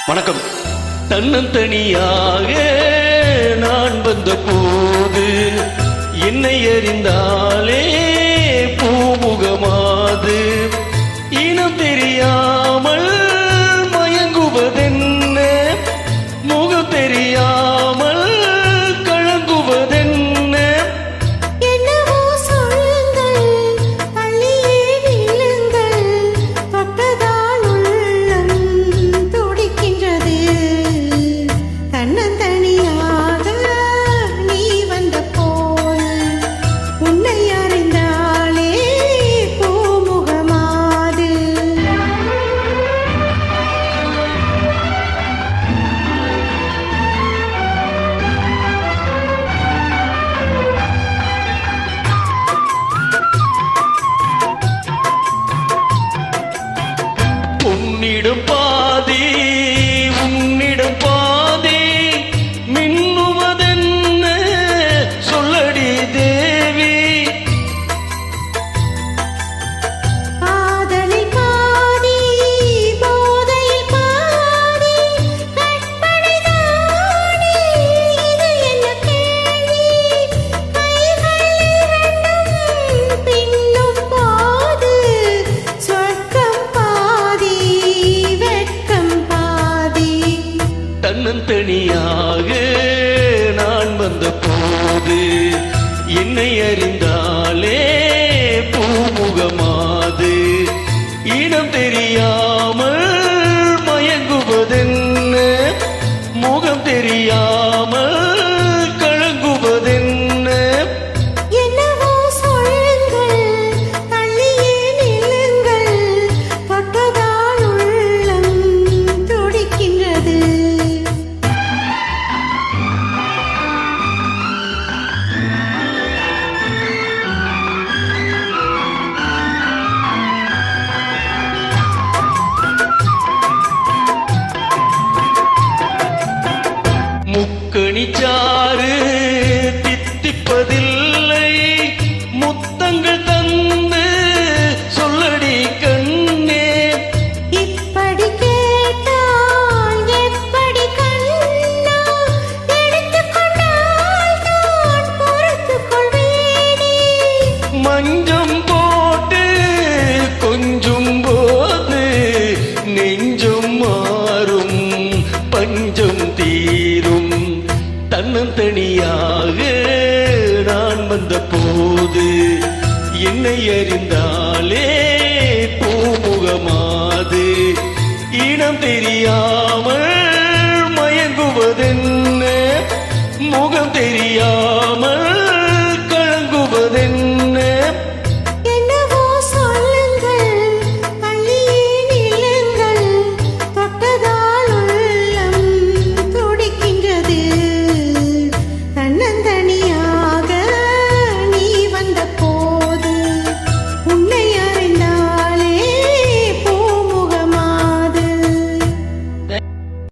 வணக்கம். தன்னந்தனியாக நான் வந்த போது என்னை அறிந்தாலே பூமுகமாது இனம் தெரியாமல் மயங்குவதென்ன, முகம் தெரியாமல் கலங்குவதென்ன. என்னவோ சொல்லுங்கள், தள்ளியே நில்லுங்கள், தொட்டதால் உள்ளம் துடிக்கின்றது. தன்னந்தனியாக நீ வந்த போது உன்னை அறிந்தாலே பூமுகமாது. உன்னிடம் பாதி உன்னிடம் பாதி மின்னுவதென்ன சொல்லடி தேவி. காதலில் பாதி, போதையில் பாதி, கற்பனைதானே இது என்ன கேள்வி? கைகள் இரண்டும் பின்னும் போது சொர்க்கம் பாதி, வெட்கம் பாதி. தன்னந்தனியாக நான் வந்த போது என்னை அறிந்தாலே பூமுகமாது இனம் தெரியாமல் மயங்குவதென்ன, முகம் தெரியாமல் கலங்குவதென்ன. என்னவோ சொல்லுங்கள், தள்ளியே நில்லுங்கள், தொட்டதால் உள்ளம் துடிக்கின்றது. முக்கணிச்சாறு தித்திப்பதில்லை, முத்தங்கள் தந்து சொல்லடி கண்ணே. இப்படி கேட்டால் எப்படி கண்ணா? எடுத்துக்கொண்டால் நான் பொறுத்துக் கொள்வேனே. மஞ்சம் போட்டு கொஞ்சும் போது நெஞ்சம் மாறும், பஞ்சம் தீரும். தன்னந்தனியாக நான் வந்த போது என்னை அறிந்தாலே பூமுகமாது இனம் தெரியாமல் மயங்குவதென்ன, முகம் தெரியாமல்